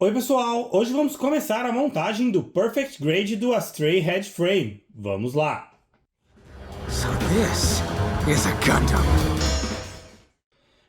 Oi pessoal, hoje vamos começar a montagem do Perfect Grade do Astray Head Frame. Vamos lá! So this is a Gundam.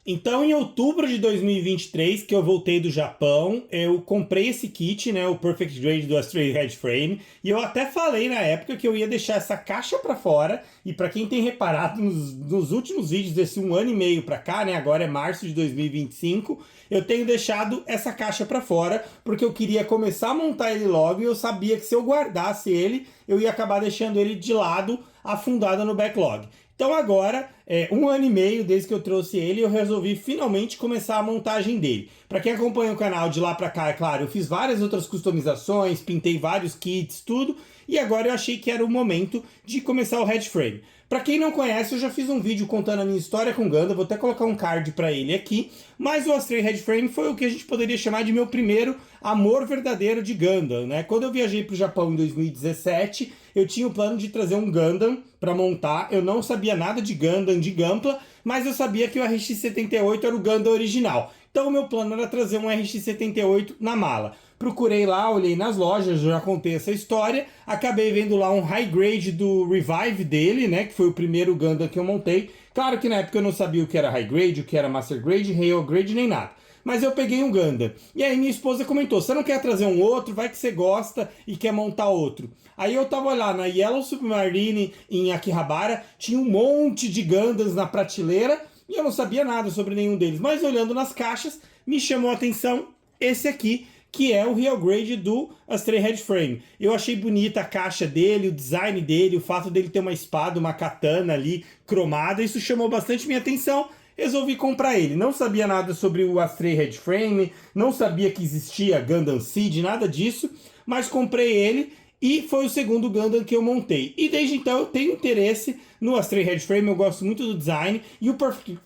Então, em outubro de 2023, que eu voltei do Japão, eu comprei esse kit, né, o Perfect Grade do Astray Head Frame, e eu até falei na época que eu ia deixar essa caixa para fora, e para quem tem reparado nos últimos vídeos desse 1 ano e meio para cá, né, agora é março de 2025, eu tenho deixado essa caixa para fora, porque eu queria começar a montar ele logo, e eu sabia que se eu guardasse ele, eu ia acabar deixando ele de lado, afundado no backlog. Então agora, 1 ano e meio desde que eu trouxe ele, eu resolvi finalmente começar a montagem dele. Para quem acompanha o canal de lá para cá, é claro, eu fiz várias outras customizações, pintei vários kits, tudo, e agora eu achei que era o momento de começar o head frame. Para quem não conhece, eu já fiz um vídeo contando a minha história com Gundam, vou até colocar um card para ele aqui, mas o Astray Head Frame foi o que a gente poderia chamar de meu primeiro amor verdadeiro de Gundam, né? Quando eu viajei para o Japão em 2017, eu tinha o plano de trazer um Gundam para montar, eu não sabia nada de Gundam, de Gunpla, mas eu sabia que o RX-78 era o Gundam original. Então o meu plano era trazer um RX-78 na mala. Procurei lá, olhei nas lojas, já contei essa história, acabei vendo lá um high grade do Revive dele, né, que foi o primeiro Gundam que eu montei. Claro que na época eu não sabia o que era high grade, o que era master grade, rail grade, nem nada. Mas eu peguei um Gundam. E aí minha esposa comentou, você não quer trazer um outro? Vai que você gosta e quer montar outro. Aí eu tava lá na Yellow Submarine em Akihabara, tinha um monte de Gundams na prateleira e eu não sabia nada sobre nenhum deles. Mas olhando nas caixas, me chamou a atenção esse aqui, que é o Real Grade do Astray Head Frame. Eu achei bonita a caixa dele, o design dele, o fato dele ter uma espada, uma katana ali, cromada, isso chamou bastante minha atenção. Resolvi comprar ele. Não sabia nada sobre o Astray Head Frame, não sabia que existia Gundam Seed, nada disso, mas comprei ele e foi o segundo Gundam que eu montei. E desde então eu tenho interesse no Astray Head Frame, eu gosto muito do design, e o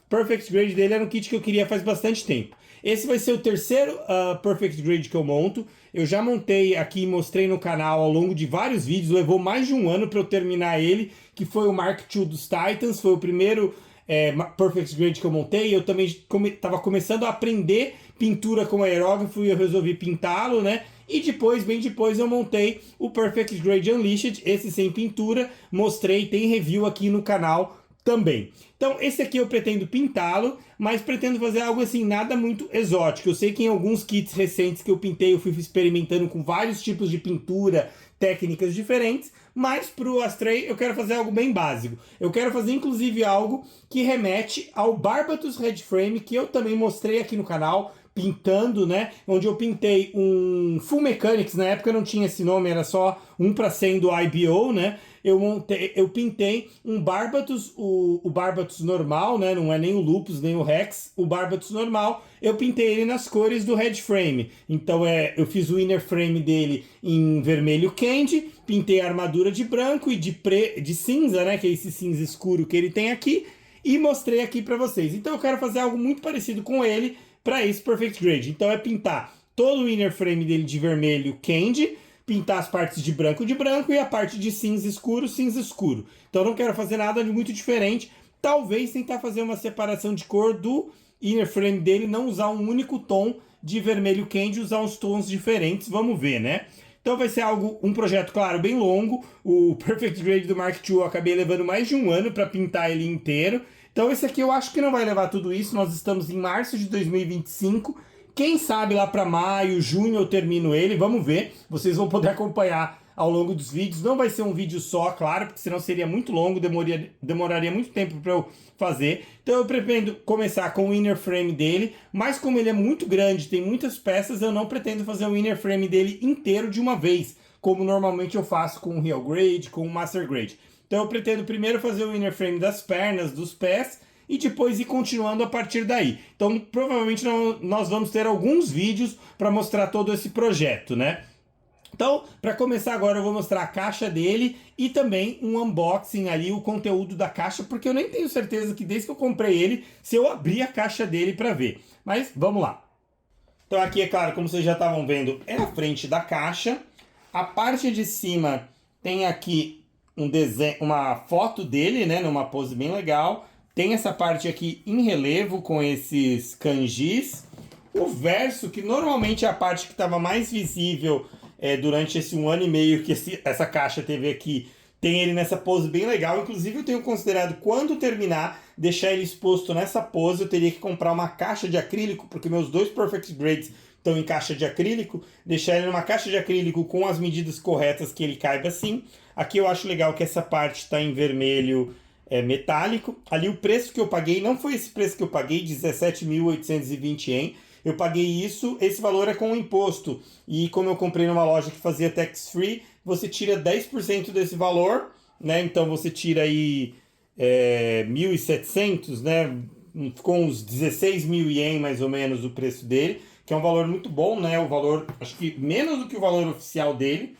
Perfect Grade dele era um kit que eu queria faz bastante tempo. Esse vai ser o terceiro Perfect Grade que eu monto. Eu já montei aqui e mostrei no canal ao longo de vários vídeos. Levou mais de 1 ano para eu terminar ele, que foi o Mark II dos Titans. Foi o primeiro Perfect Grade que eu montei. Eu também estava começando a aprender pintura com aerógrafo e eu resolvi pintá-lo, né? E depois, bem depois, eu montei o Perfect Grade Unleashed, esse sem pintura. Mostrei, tem review aqui no canal também. Então esse aqui eu pretendo pintá-lo, mas pretendo fazer algo assim, nada muito exótico. Eu sei que em alguns kits recentes que eu pintei, eu fui experimentando com vários tipos de pintura, técnicas diferentes, mas para o Astray eu quero fazer algo bem básico. Eu quero fazer inclusive algo que remete ao Barbatos Head Frame, que eu também mostrei aqui no canal, pintando, né? Onde eu pintei um Full Mechanics, na época não tinha esse nome, era só um para 100 do IBO, né? Eu pintei um Barbatos, o Barbatos normal, né? Não é nem o Lupus, nem o Rex, o Barbatos normal. Eu pintei ele nas cores do Head Frame. Então eu fiz o inner frame dele em vermelho candy, pintei a armadura de branco e de cinza, né? Que é esse cinza escuro que ele tem aqui, e mostrei aqui para vocês. Então eu quero fazer algo muito parecido com ele para esse Perfect Grade. Então é pintar todo o inner frame dele de vermelho candy, pintar as partes de branco e a parte de cinza escuro. Então não quero fazer nada de muito diferente. Talvez tentar fazer uma separação de cor do inner frame dele, não usar um único tom de vermelho candy, usar uns tons diferentes, vamos ver, né? Então vai ser um projeto, claro, bem longo. O Perfect Grade do Mark II eu acabei levando mais de 1 ano para pintar ele inteiro. Então esse aqui eu acho que não vai levar tudo isso. Nós estamos em março de 2025. Quem sabe lá para maio, junho eu termino ele, vamos ver. Vocês vão poder acompanhar ao longo dos vídeos. Não vai ser um vídeo só, claro, porque senão seria muito longo, demoraria muito tempo para eu fazer. Então eu pretendo começar com o inner frame dele, mas como ele é muito grande, tem muitas peças, eu não pretendo fazer o inner frame dele inteiro de uma vez, como normalmente eu faço com o Real Grade, com o Master Grade. Então eu pretendo primeiro fazer o inner frame das pernas, dos pés, e depois ir continuando a partir daí. Então provavelmente nós vamos ter alguns vídeos para mostrar todo esse projeto, né? Então, para começar agora eu vou mostrar a caixa dele e também um unboxing ali, o conteúdo da caixa, porque eu nem tenho certeza que desde que eu comprei ele, se eu abrir a caixa dele para ver. Mas vamos lá. Então aqui, é claro, como vocês já estavam vendo, é a frente da caixa. A parte de cima tem aqui um desenho, uma foto dele, né, numa pose bem legal. Tem essa parte aqui em relevo com esses kanjis. O verso, que normalmente é a parte que estava mais visível durante esse 1 ano e meio que essa caixa teve aqui, tem ele nessa pose bem legal. Inclusive eu tenho considerado, quando terminar, deixar ele exposto nessa pose. Eu teria que comprar uma caixa de acrílico, porque meus dois Perfect Grades estão em caixa de acrílico. Deixar ele numa caixa de acrílico com as medidas corretas, que ele caiba assim. Aqui eu acho legal que essa parte está em vermelho metálico. Ali o preço que eu paguei, não foi esse preço que eu paguei, 17.820 ien. Eu paguei isso, esse valor é com o imposto. E como eu comprei numa loja que fazia tax free, você tira 10% desse valor, né? Então você tira aí 1.700, né? Ficou uns 16.000 ien mais ou menos o preço dele, que é um valor muito bom, né? O valor, acho que menos do que o valor oficial dele.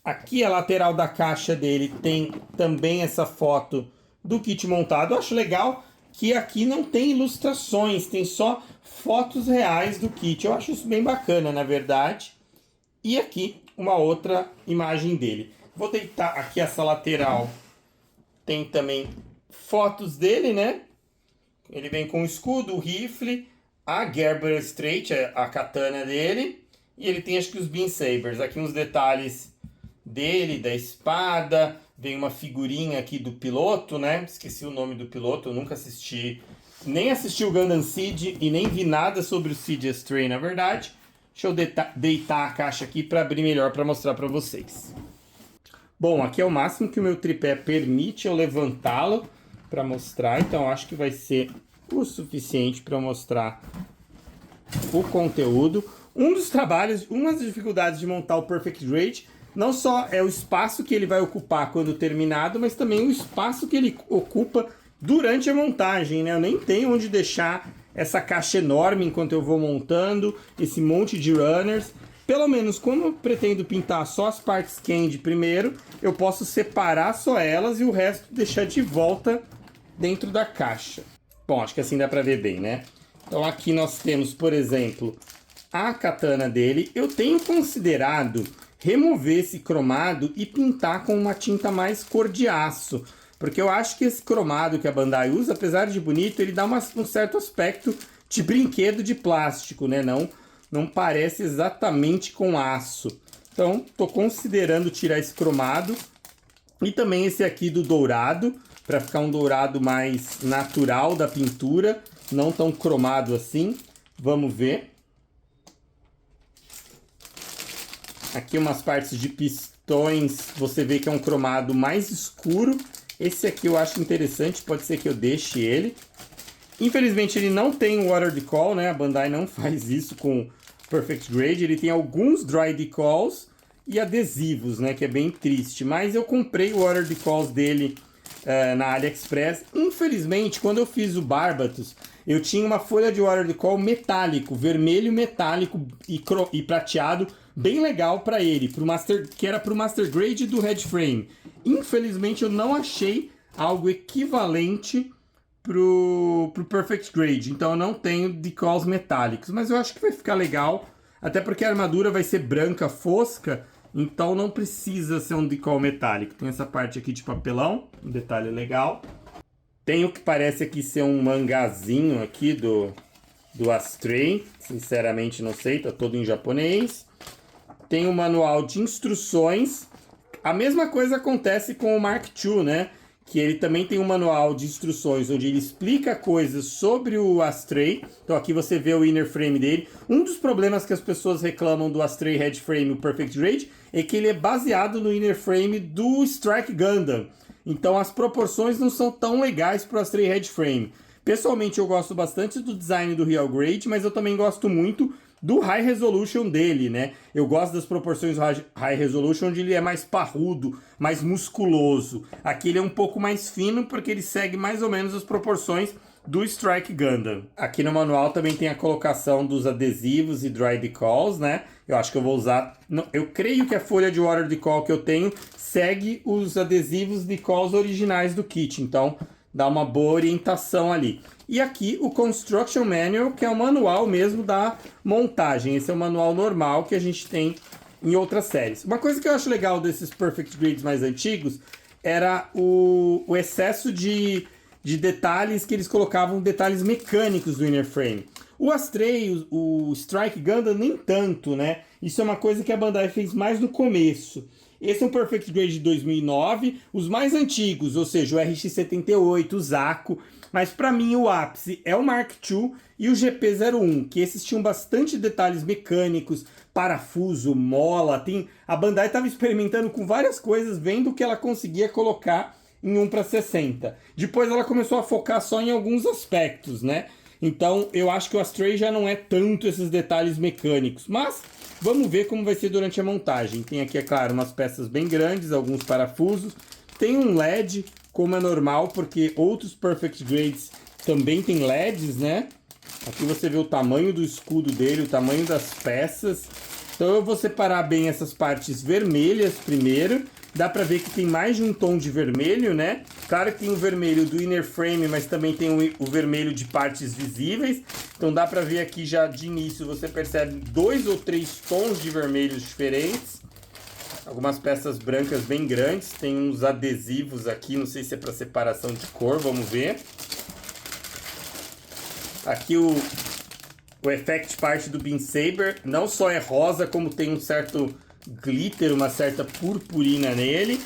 Aqui a lateral da caixa dele tem também essa foto do kit montado. Eu acho legal que aqui não tem ilustrações, tem só fotos reais do kit. Eu acho isso bem bacana, na verdade. E aqui uma outra imagem dele. Vou deitar aqui essa lateral. Tem também fotos dele, né? Ele vem com o escudo, o rifle, a Gerber Straight, a katana dele. E ele tem, acho que, os Beam Sabers. Aqui uns detalhes dele, da espada. Vem uma figurinha aqui do piloto, né? Esqueci o nome do piloto, eu nunca assisti. Nem assisti o Gundam Seed e nem vi nada sobre o Seed Stray, na verdade. Deixa eu deitar a caixa aqui para abrir melhor para mostrar para vocês. Bom, aqui é o máximo que o meu tripé permite eu levantá-lo para mostrar. Então acho que vai ser o suficiente para mostrar o conteúdo. Um dos trabalhos, uma das dificuldades de montar o Perfect Grade não só é o espaço que ele vai ocupar quando terminado, mas também o espaço que ele ocupa durante a montagem, né? Eu nem tenho onde deixar essa caixa enorme enquanto eu vou montando, esse monte de runners. Pelo menos, como eu pretendo pintar só as partes candy primeiro, eu posso separar só elas e o resto deixar de volta dentro da caixa. Bom, acho que assim dá pra ver bem, né? Então aqui nós temos, por exemplo, a katana dele. Eu tenho considerado remover esse cromado e pintar com uma tinta mais cor de aço. Porque eu acho que esse cromado que a Bandai usa, apesar de bonito, ele dá um certo aspecto de brinquedo de plástico, né? Não parece exatamente com aço. Então, estou considerando tirar esse cromado. E também esse aqui do dourado, para ficar um dourado mais natural da pintura, não tão cromado assim. Vamos ver. Aqui umas partes de pistões, você vê que é um cromado mais escuro. Esse aqui eu acho interessante, pode ser que eu deixe ele. Infelizmente ele não tem water decal, né? A Bandai não faz isso com Perfect Grade. Ele tem alguns dry decals e adesivos, né? Que é bem triste. Mas eu comprei o water decals dele na AliExpress. Infelizmente, quando eu fiz o Barbatos, eu tinha uma folha de water decal metálico, vermelho metálico e prateado, bem legal para ele, que era para o Master Grade do Headframe. Infelizmente eu não achei algo equivalente pro Perfect Grade, então eu não tenho decals metálicos, mas eu acho que vai ficar legal, até porque a armadura vai ser branca fosca, então não precisa ser um decal metálico. Tem essa parte aqui de papelão, um detalhe legal. Tem o que parece aqui ser um mangazinho aqui do Astray, sinceramente não sei, tá todo em japonês. Tem um manual de instruções. A mesma coisa acontece com o Mark II, né? Que ele também tem um manual de instruções onde ele explica coisas sobre o Astray. Então aqui você vê o inner frame dele. Um dos problemas que as pessoas reclamam do Astray Headframe, o Perfect Grade, é que ele é baseado no inner frame do Strike Gundam. Então as proporções não são tão legais para o Astray Headframe. Pessoalmente eu gosto bastante do design do Real Grade, mas eu também gosto muito do High Resolution dele, né? Eu gosto das proporções do High Resolution, onde ele é mais parrudo, mais musculoso. Aqui ele é um pouco mais fino, porque ele segue mais ou menos as proporções do Strike Gundam. Aqui no manual também tem a colocação dos adesivos e dry decals, né? Eu acho que eu vou usar... Não, eu creio que a folha de water decal que eu tenho segue os adesivos decals originais do kit, então dá uma boa orientação ali. E aqui o Construction Manual, que é o manual mesmo da montagem. Esse é o manual normal que a gente tem em outras séries. Uma coisa que eu acho legal desses Perfect Grades mais antigos era o excesso de detalhes que eles colocavam, detalhes mecânicos do inner frame. O Astray, o Strike Gundam, nem tanto, né? Isso é uma coisa que a Bandai fez mais no começo. Esse é um Perfect Grade de 2009, os mais antigos, ou seja, o RX-78, o Zaku, mas para mim o ápice é o Mark II e o GP01, que esses tinham bastante detalhes mecânicos, parafuso, mola, a Bandai estava experimentando com várias coisas, vendo o que ela conseguia colocar em 1:60. Depois ela começou a focar só em alguns aspectos, né? Então eu acho que o Astray já não é tanto esses detalhes mecânicos, mas vamos ver como vai ser durante a montagem. Tem aqui, é claro, umas peças bem grandes, alguns parafusos. Tem um LED, como é normal, porque outros Perfect Grades também tem LEDs, né? Aqui você vê o tamanho do escudo dele, o tamanho das peças. Então eu vou separar bem essas partes vermelhas primeiro. Dá pra ver que tem mais de um tom de vermelho, né? Claro que tem o vermelho do inner frame, mas também tem o vermelho de partes visíveis. Então dá pra ver aqui já de início, você percebe 2 ou 3 tons de vermelhos diferentes. Algumas peças brancas bem grandes. Tem uns adesivos aqui, não sei se é para separação de cor, vamos ver. Aqui o effect part do Beam Saber não só é rosa, como tem um certo glitter, uma certa purpurina nele.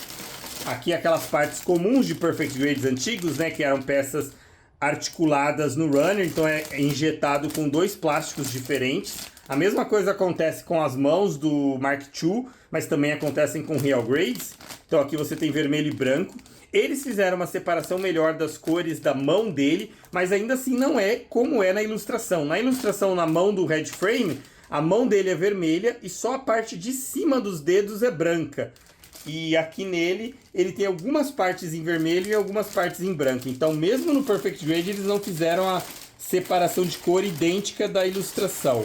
Aqui aquelas partes comuns de Perfect Grades antigos, né, que eram peças articuladas no runner, então é injetado com 2 plásticos diferentes. A mesma coisa acontece com as mãos do Mark II, mas também acontecem com Real Grades. Então aqui você tem vermelho e branco. Eles fizeram uma separação melhor das cores da mão dele, mas ainda assim não é como é na ilustração. Na ilustração, na mão do Red Frame, a mão dele é vermelha e só a parte de cima dos dedos é branca. E aqui nele, ele tem algumas partes em vermelho e algumas partes em branco. Então, mesmo no Perfect Grade, eles não fizeram a separação de cor idêntica da ilustração.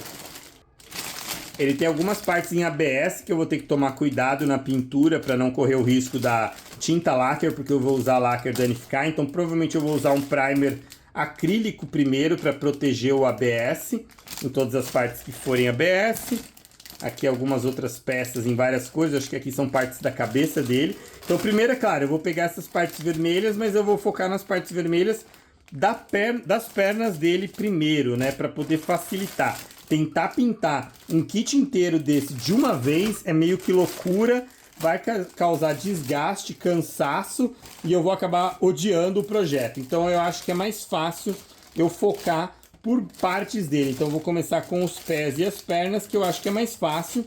Ele tem algumas partes em ABS que eu vou ter que tomar cuidado na pintura para não correr o risco da tinta lacquer, porque eu vou usar lacquer danificar. Então, provavelmente eu vou usar um primer acrílico primeiro para proteger o ABS em todas as partes que forem ABS. Aqui algumas outras peças em várias coisas, acho que aqui são partes da cabeça dele. Então primeiro, é claro, eu vou pegar essas partes vermelhas, mas eu vou focar nas partes vermelhas das pernas dele primeiro, né, para poder facilitar. Tentar pintar um kit inteiro desse de uma vez é meio que loucura, vai causar desgaste, cansaço e eu vou acabar odiando o projeto. Então eu acho que é mais fácil eu focar por partes dele. Então eu vou começar com os pés e as pernas, que eu acho que é mais fácil.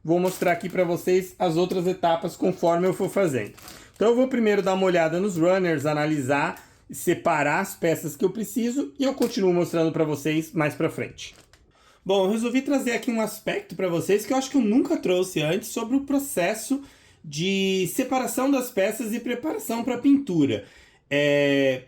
Vou mostrar aqui para vocês as outras etapas conforme eu for fazendo. Então eu vou primeiro dar uma olhada nos runners, analisar, separar as peças que eu preciso e eu continuo mostrando para vocês mais para frente. Bom, eu resolvi trazer aqui um aspecto para vocês que eu acho que eu nunca trouxe antes sobre o processo de separação das peças e preparação para pintura.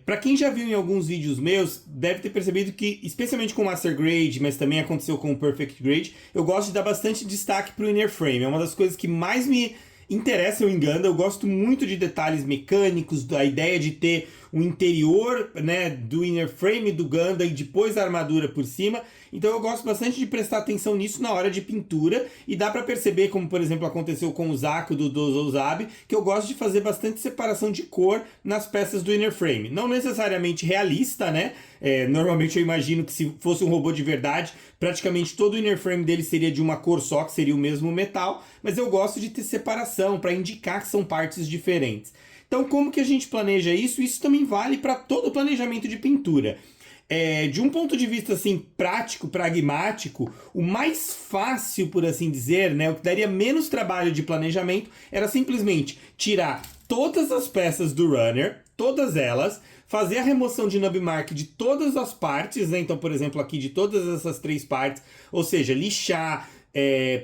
Para quem já viu em alguns vídeos meus, deve ter percebido que, especialmente com o Master Grade, mas também aconteceu com o Perfect Grade, eu gosto de dar bastante destaque para o inner frame. É uma das coisas que mais me interessa em Gundam. Eu gosto muito de detalhes mecânicos, da ideia de ter o interior, né, do inner frame do Gundam e depois a armadura por cima. Então eu gosto bastante de prestar atenção nisso na hora de pintura, e dá para perceber, como por exemplo aconteceu com o Zaku do Dozouzab, que eu gosto de fazer bastante separação de cor nas peças do inner frame. Não necessariamente realista, né? Normalmente eu imagino que se fosse um robô de verdade, praticamente todo o inner frame dele seria de uma cor só, que seria o mesmo metal, mas eu gosto de ter separação para indicar que são partes diferentes. Então como que a gente planeja isso? Isso também vale para todo o planejamento de pintura. De um ponto de vista assim, prático, pragmático, o mais fácil, por assim dizer, né, o que daria menos trabalho de planejamento, era simplesmente tirar todas as peças do runner, todas elas, fazer a remoção de nub mark de todas as partes, né? Então, por exemplo, aqui de todas essas 3 partes, ou seja, lixar,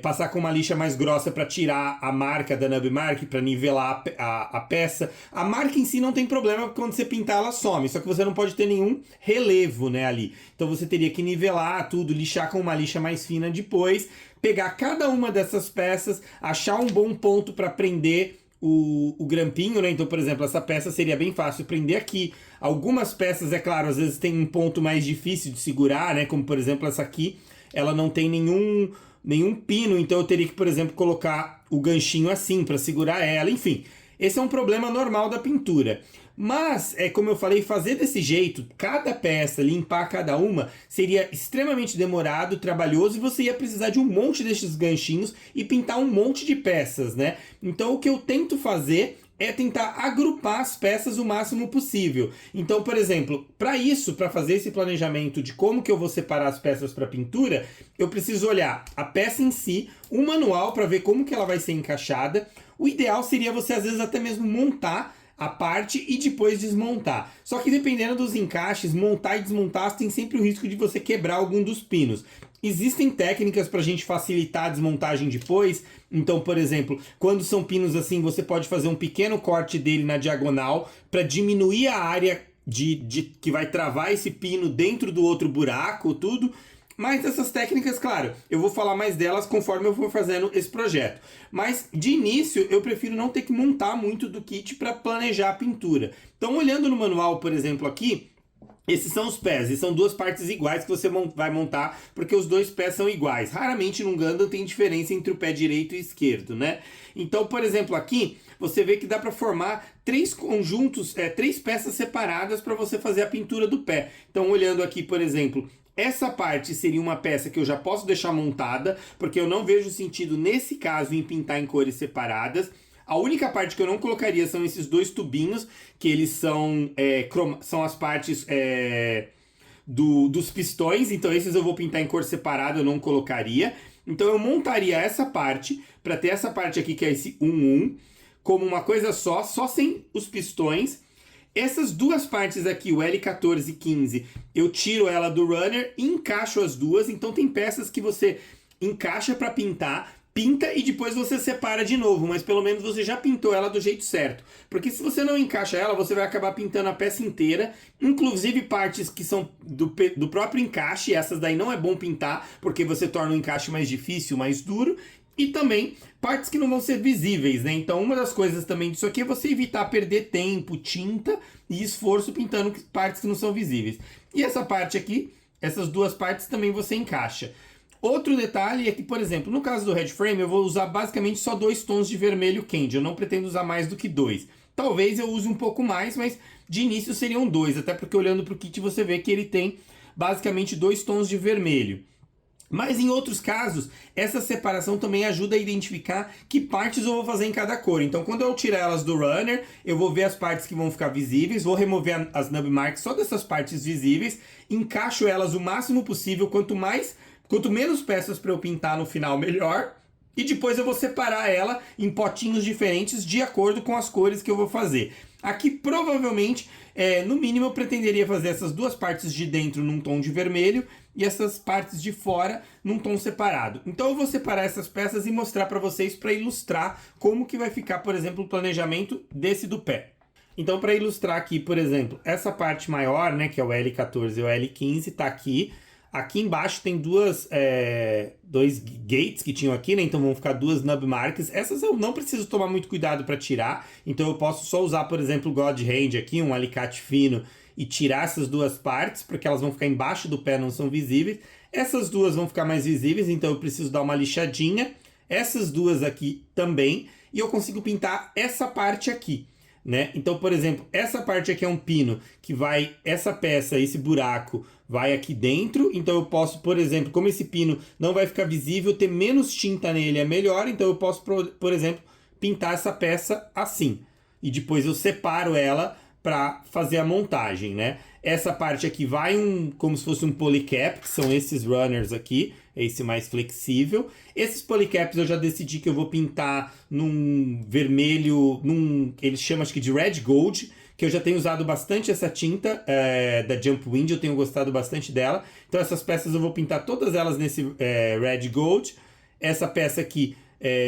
passar com uma lixa mais grossa para tirar a marca da nub mark, para nivelar a peça. A marca em si não tem problema, porque quando você pintar ela some, só que você não pode ter nenhum relevo, né, ali. Então você teria que nivelar tudo, lixar com uma lixa mais fina depois, pegar cada uma dessas peças, achar um bom ponto para prender o grampinho, né? Então, por exemplo, essa peça seria bem fácil prender aqui. Algumas peças, é claro, às vezes tem um ponto mais difícil de segurar, né? Como, por exemplo, essa aqui, ela não tem nenhum pino, então eu teria que, por exemplo, colocar o ganchinho assim para segurar ela. Enfim, Esse é um problema normal da pintura. Mas, como eu falei, fazer desse jeito, cada peça, limpar cada uma, seria extremamente demorado, trabalhoso, e você ia precisar de um monte desses ganchinhos e pintar um monte de peças, né? Então o que eu tento fazer é tentar agrupar as peças o máximo possível. Então, por exemplo, para fazer esse planejamento de como que eu vou separar as peças para pintura, eu preciso olhar a peça em si, o manual para ver como que ela vai ser encaixada. O ideal seria você, às vezes, até mesmo montar a parte e depois desmontar. Só que dependendo dos encaixes, montar e desmontar tem sempre o risco de você quebrar algum dos pinos. Existem técnicas para a gente facilitar a desmontagem depois. Então, por exemplo, quando são pinos assim, você pode fazer um pequeno corte dele na diagonal para diminuir a área que vai travar esse pino dentro do outro buraco, tudo. Mas essas técnicas, claro, eu vou falar mais delas conforme eu for fazendo esse projeto. Mas, de início, eu prefiro não ter que montar muito do kit para planejar a pintura. Então, olhando no manual, por exemplo, aqui, esses são os pés, e são duas partes iguais que você vai montar, porque os dois pés são iguais. Raramente num Gundam tem diferença entre o pé direito e esquerdo, né? Então, por exemplo, aqui, você vê que dá para formar três conjuntos, três peças separadas para você fazer a pintura do pé. Então, olhando aqui, por exemplo, essa parte seria uma peça que eu já posso deixar montada, porque eu não vejo sentido, nesse caso, em pintar em cores separadas. A única parte que eu não colocaria são esses dois tubinhos, que eles são as partes dos pistões, então esses eu vou pintar em cor separada, eu não colocaria. Então eu montaria essa parte, para ter essa parte aqui, que é esse 1-1, como uma coisa só sem os pistões. Essas duas partes aqui, o L14 e 15, eu tiro ela do runner e encaixo as duas. Então tem peças que você encaixa para pinta e depois você separa de novo, mas pelo menos você já pintou ela do jeito certo. Porque se você não encaixa ela, você vai acabar pintando a peça inteira, inclusive partes que são do próprio encaixe. Essas daí não é bom pintar, porque você torna o encaixe mais difícil, mais duro. E também partes que não vão ser visíveis, né? Então uma das coisas também disso aqui é você evitar perder tempo, tinta e esforço pintando partes que não são visíveis. E essa parte aqui, essas duas partes também você encaixa. Outro detalhe é que, por exemplo, no caso do head frame, eu vou usar basicamente só 2 tons de vermelho candy. Eu não pretendo usar mais do que 2. Talvez eu use um pouco mais, mas de início seriam 2. Até porque olhando para o kit você vê que ele tem basicamente 2 tons de vermelho. Mas em outros casos, essa separação também ajuda a identificar que partes eu vou fazer em cada cor. Então quando eu tirar elas do runner, eu vou ver as partes que vão ficar visíveis, vou remover as nub marks só dessas partes visíveis, encaixo elas o máximo possível, quanto menos peças para eu pintar no final, melhor. E depois eu vou separar ela em potinhos diferentes de acordo com as cores que eu vou fazer. Aqui provavelmente, no mínimo, eu pretenderia fazer essas duas partes de dentro num tom de vermelho e essas partes de fora num tom separado. Então eu vou separar essas peças e mostrar para vocês para ilustrar como que vai ficar, por exemplo, o planejamento desse do pé. Então para ilustrar aqui, por exemplo, essa parte maior, né, que é o L14 e o L15, tá aqui. Aqui embaixo tem dois gates que tinham aqui, né? Então vão ficar duas nub marks. Essas eu não preciso tomar muito cuidado para tirar. Então eu posso só usar, por exemplo, o God Hand aqui, um alicate fino, e tirar essas duas partes, porque elas vão ficar embaixo do pé, não são visíveis. Essas duas vão ficar mais visíveis, então eu preciso dar uma lixadinha. Essas duas aqui também. E eu consigo pintar essa parte aqui, né? Então, por exemplo, essa parte aqui é um pino que vai, essa peça, esse buraco vai aqui dentro, então eu posso, por exemplo, como esse pino não vai ficar visível, ter menos tinta nele é melhor, então eu posso, por exemplo, pintar essa peça assim, e depois eu separo ela para fazer a montagem, né? Essa parte aqui vai como se fosse um polycap, que são esses runners aqui, esse mais flexível. Esses polycaps eu já decidi que eu vou pintar num vermelho, eles chamam acho que de red gold, que eu já tenho usado bastante essa tinta da Jump Wind, eu tenho gostado bastante dela. Então essas peças eu vou pintar todas elas nesse red gold. Essa peça aqui,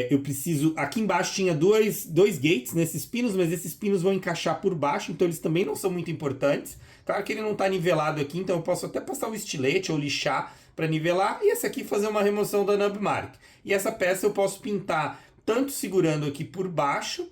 eu preciso... Aqui embaixo tinha dois gates nesses pinos, mas esses pinos vão encaixar por baixo, então eles também não são muito importantes. Claro que ele não está nivelado aqui, então eu posso até passar o estilete ou lixar para nivelar. E essa aqui fazer uma remoção da nub mark. E essa peça eu posso pintar tanto segurando aqui por baixo,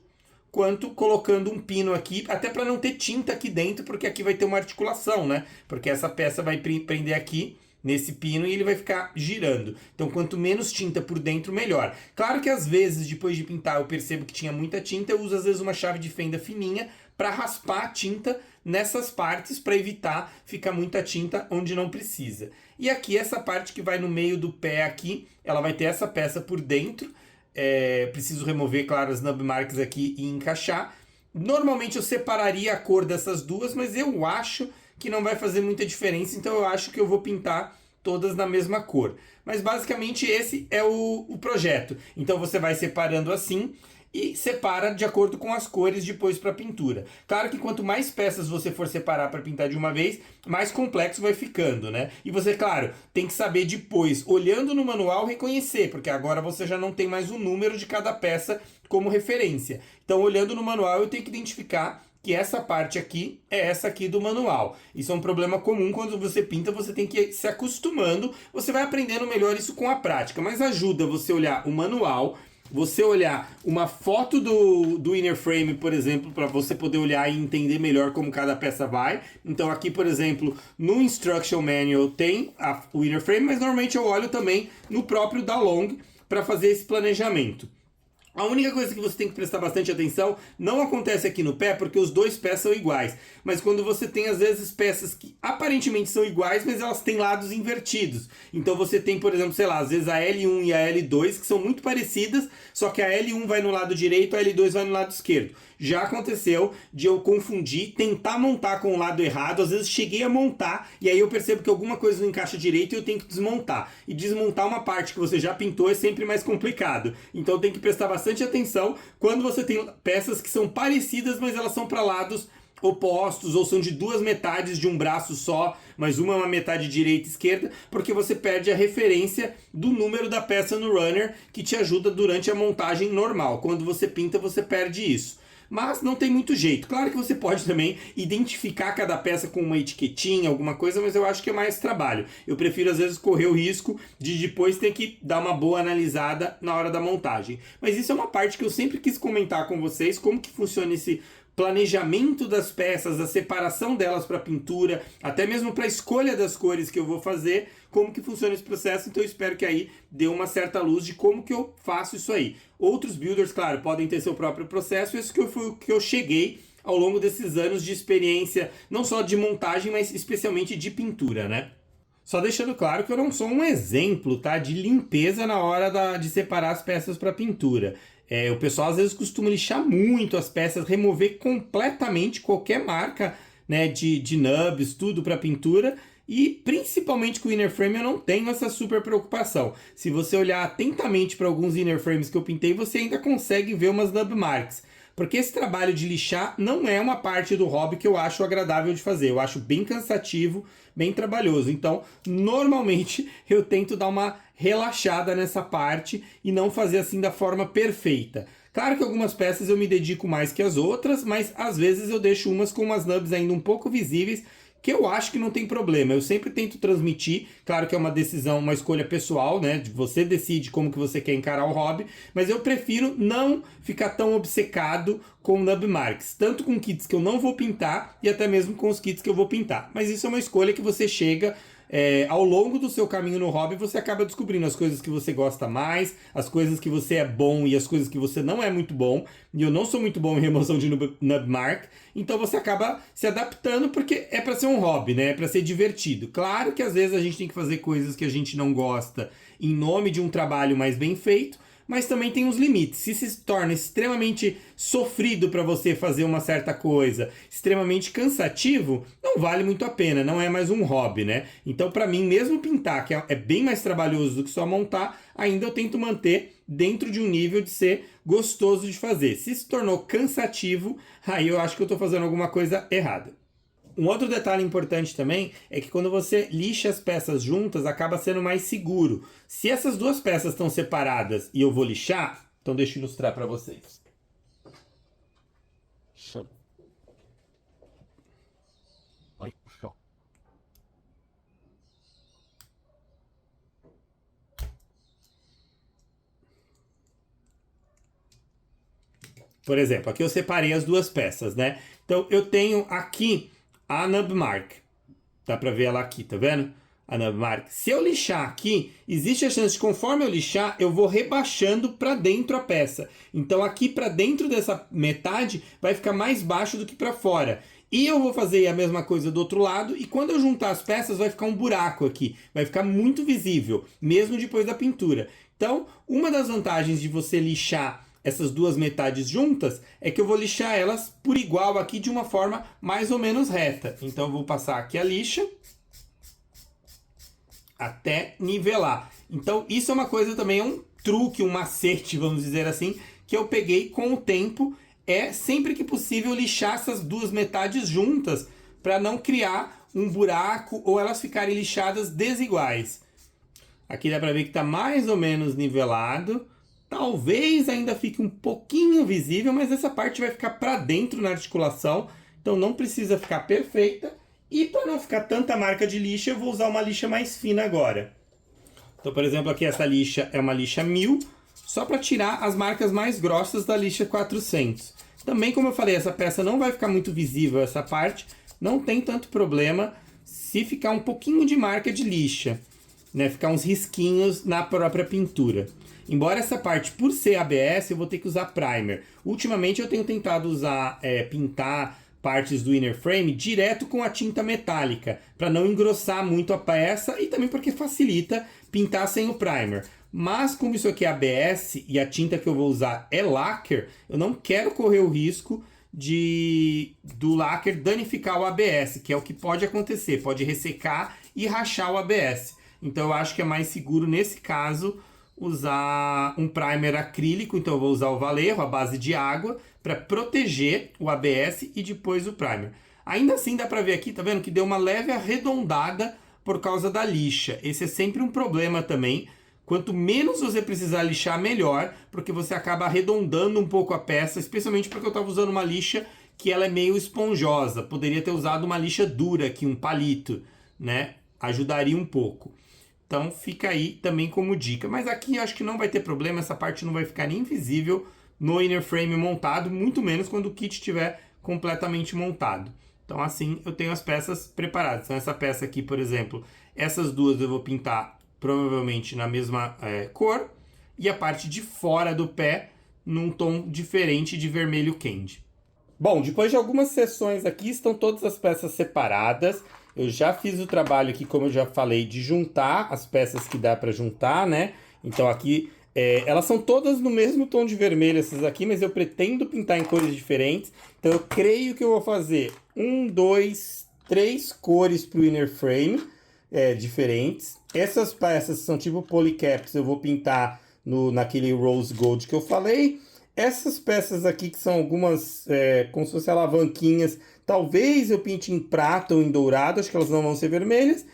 quanto colocando um pino aqui, até para não ter tinta aqui dentro, porque aqui vai ter uma articulação, né? Porque essa peça vai prender aqui nesse pino e ele vai ficar girando. Então, quanto menos tinta por dentro, melhor. Claro que às vezes, depois de pintar, eu percebo que tinha muita tinta, eu uso às vezes uma chave de fenda fininha para raspar a tinta nessas partes, para evitar ficar muita tinta onde não precisa. E aqui, essa parte que vai no meio do pé aqui, ela vai ter essa peça por dentro. Preciso remover, claro, as nub marks aqui e encaixar. Normalmente eu separaria a cor dessas duas, mas eu acho que não vai fazer muita diferença, então eu acho que eu vou pintar todas na mesma cor. Mas basicamente esse é o projeto. Então você vai separando assim e separa de acordo com as cores depois para pintura. Claro que quanto mais peças você for separar para pintar de uma vez, mais complexo vai ficando, né? E você, claro, tem que saber depois, olhando no manual, reconhecer, porque agora você já não tem mais o número de cada peça como referência. Então, olhando no manual, eu tenho que identificar que essa parte aqui é essa aqui do manual. Isso é um problema comum quando você pinta, você tem que ir se acostumando, você vai aprendendo melhor isso com a prática, mas ajuda você olhar o manual, você olhar uma foto do inner frame, por exemplo, para você poder olhar e entender melhor como cada peça vai. Então aqui, por exemplo, no Instruction Manual tem o inner frame, mas normalmente eu olho também no próprio Dalong para fazer esse planejamento. A única coisa que você tem que prestar bastante atenção não acontece aqui no pé, porque os dois pés são iguais. Mas quando você tem, às vezes, peças que aparentemente são iguais, mas elas têm lados invertidos. Então você tem, por exemplo, sei lá, às vezes a L1 e a L2, que são muito parecidas, só que a L1 vai no lado direito, a L2 vai no lado esquerdo. Já aconteceu de eu confundir, tentar montar com o lado errado, às vezes cheguei a montar, e aí eu percebo que alguma coisa não encaixa direito e eu tenho que desmontar. E desmontar uma parte que você já pintou é sempre mais complicado. Então tem que prestar bastante atenção quando você tem peças que são parecidas, mas elas são para lados opostos, ou são de duas metades de um braço só, mas uma é uma metade direita e esquerda, porque você perde a referência do número da peça no runner, que te ajuda durante a montagem normal. Quando você pinta, você perde isso. Mas não tem muito jeito. Claro que você pode também identificar cada peça com uma etiquetinha, alguma coisa, mas eu acho que é mais trabalho. Eu prefiro às vezes correr o risco de depois ter que dar uma boa analisada na hora da montagem. Mas isso é uma parte que eu sempre quis comentar com vocês, como que funciona esse planejamento das peças, a separação delas para pintura, até mesmo para a escolha das cores que eu vou fazer, como que funciona esse processo. Então eu espero que aí dê uma certa luz de como que eu faço isso aí. Outros builders, claro, podem ter seu próprio processo, isso que eu cheguei ao longo desses anos de experiência, não só de montagem, mas especialmente de pintura, né? Só deixando claro que eu não sou um exemplo, tá, de limpeza na hora de separar as peças para pintura. O pessoal às vezes costuma lixar muito as peças, remover completamente qualquer marca, né, de nubs, tudo para pintura. E principalmente com o inner frame eu não tenho essa super preocupação. Se você olhar atentamente para alguns inner frames que eu pintei, você ainda consegue ver umas nub marks. Porque esse trabalho de lixar não é uma parte do hobby que eu acho agradável de fazer. Eu acho bem cansativo, bem trabalhoso. Então, normalmente, eu tento dar uma relaxada nessa parte e não fazer assim da forma perfeita. Claro que algumas peças eu me dedico mais que as outras, mas às vezes eu deixo umas com umas nubs ainda um pouco visíveis, que eu acho que não tem problema. Eu sempre tento transmitir, claro que é uma decisão, uma escolha pessoal, né? Você decide como que você quer encarar o hobby, mas eu prefiro não ficar tão obcecado com nub marks, tanto com kits que eu não vou pintar e até mesmo com os kits que eu vou pintar. Mas isso é uma escolha que você chega ao longo do seu caminho no hobby, você acaba descobrindo as coisas que você gosta mais, as coisas que você é bom e as coisas que você não é muito bom. E eu não sou muito bom em remoção de nub mark, então você acaba se adaptando porque é para ser um hobby, né? É para ser divertido. Claro que às vezes a gente tem que fazer coisas que a gente não gosta em nome de um trabalho mais bem feito, mas também tem os limites. Se se torna extremamente sofrido para você fazer uma certa coisa, extremamente cansativo, não vale muito a pena, não é mais um hobby, né? Então, para mim, mesmo pintar, que é bem mais trabalhoso do que só montar, ainda eu tento manter dentro de um nível de ser gostoso de fazer. Se tornou cansativo, aí eu acho que eu estou fazendo alguma coisa errada. Um outro detalhe importante também é que quando você lixa as peças juntas, acaba sendo mais seguro. Se essas duas peças estão separadas e eu vou lixar, então deixa eu ilustrar para vocês. Por exemplo, aqui eu separei as duas peças, né? Então eu tenho aqui a nub mark. Dá pra ver ela aqui, tá vendo? Ana Marques, se eu lixar aqui, existe a chance de, conforme eu lixar, eu vou rebaixando para dentro a peça. Então aqui para dentro dessa metade vai ficar mais baixo do que para fora. E eu vou fazer a mesma coisa do outro lado, e quando eu juntar as peças vai ficar um buraco aqui. Vai ficar muito visível, mesmo depois da pintura. Então, uma das vantagens de você lixar essas duas metades juntas é que eu vou lixar elas por igual aqui de uma forma mais ou menos reta. Então eu vou passar aqui a lixa até nivelar. Então isso é uma coisa também, é um truque, um macete, vamos dizer assim, que eu peguei com o tempo. É sempre que possível lixar essas duas metades juntas para não criar um buraco ou elas ficarem lixadas desiguais. Aqui dá para ver que está mais ou menos nivelado. Talvez ainda fique um pouquinho visível, mas essa parte vai ficar para dentro na articulação, então não precisa ficar perfeita. E para não ficar tanta marca de lixa, eu vou usar uma lixa mais fina agora. Então, por exemplo, aqui essa lixa é uma lixa 1000, só para tirar as marcas mais grossas da lixa 400. Também, como eu falei, essa peça não vai ficar muito visível, essa parte, não tem tanto problema se ficar um pouquinho de marca de lixa, né? Ficar uns risquinhos na própria pintura. Embora essa parte, por ser ABS, eu vou ter que usar primer. Ultimamente eu tenho tentado usar, pintar partes do inner frame direto com a tinta metálica, para não engrossar muito a peça e também porque facilita pintar sem o primer. Mas como isso aqui é ABS e a tinta que eu vou usar é lacquer, eu não quero correr o risco do lacquer danificar o ABS, que é o que pode acontecer, pode ressecar e rachar o ABS. Então eu acho que é mais seguro nesse caso usar um primer acrílico, então eu vou usar o Vallejo, a base de água, para proteger o ABS e depois o primer. Ainda assim dá para ver aqui, tá vendo, que deu uma leve arredondada por causa da lixa. Esse é sempre um problema também. Quanto menos você precisar lixar, melhor, porque você acaba arredondando um pouco a peça, especialmente porque eu estava usando uma lixa que ela é meio esponjosa. Poderia ter usado uma lixa dura aqui, um palito, né? Ajudaria um pouco. Então fica aí também como dica. Mas aqui acho que não vai ter problema, essa parte não vai ficar nem visível no inner frame montado, muito menos quando o kit estiver completamente montado. Então assim eu tenho as peças preparadas. Então essa peça aqui, por exemplo, essas duas eu vou pintar provavelmente na mesma cor, e a parte de fora do pé num tom diferente de vermelho candy. Bom, depois de algumas sessões aqui, estão todas as peças separadas. Eu já fiz o trabalho aqui, como eu já falei, de juntar as peças que dá para juntar, né? Então aqui, elas são todas no mesmo tom de vermelho, essas aqui, mas eu pretendo pintar em cores diferentes. Então eu creio que eu vou fazer 1, 2, 3 cores para o inner frame, diferentes. Essas peças são tipo polycaps, eu vou pintar naquele rose gold que eu falei. Essas peças aqui, que são algumas, como se fossem alavanquinhas, talvez eu pinte em prata ou em dourado, acho que elas não vão ser vermelhas.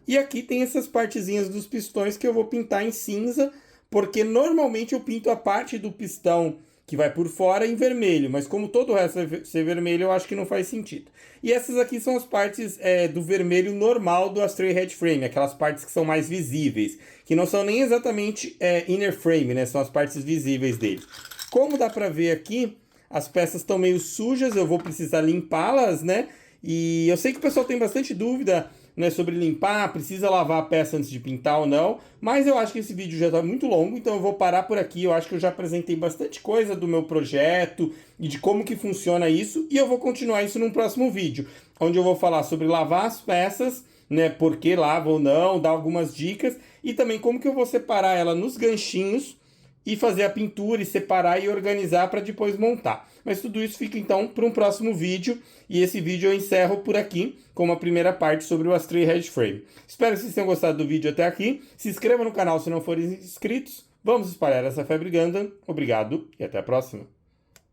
E aqui tem essas partezinhas dos pistões que eu vou pintar em cinza, porque normalmente eu pinto a parte do pistão que vai por fora em vermelho, mas como todo o resto vai ser vermelho, eu acho que não faz sentido. E essas aqui são as partes do vermelho normal do Astray Head Frame, aquelas partes que são mais visíveis, que não são nem exatamente inner frame, né? São as partes visíveis dele. Como dá pra ver aqui, as peças estão meio sujas, eu vou precisar limpá-las, né? E eu sei que o pessoal tem bastante dúvida, né, sobre limpar, precisa lavar a peça antes de pintar ou não, mas eu acho que esse vídeo já está muito longo, então eu vou parar por aqui. Eu acho que eu já apresentei bastante coisa do meu projeto e de como que funciona isso, e eu vou continuar isso num próximo vídeo, onde eu vou falar sobre lavar as peças, né, por que lava ou não, dar algumas dicas, e também como que eu vou separar ela nos ganchinhos e fazer a pintura e separar e organizar para depois montar. Mas tudo isso fica então para um próximo vídeo, e esse vídeo eu encerro por aqui com a primeira parte sobre o Astray Head Frame. Espero que vocês tenham gostado do vídeo até aqui. Se inscreva no canal se não forem inscritos. Vamos espalhar essa febre Gundam. Obrigado e até a próxima.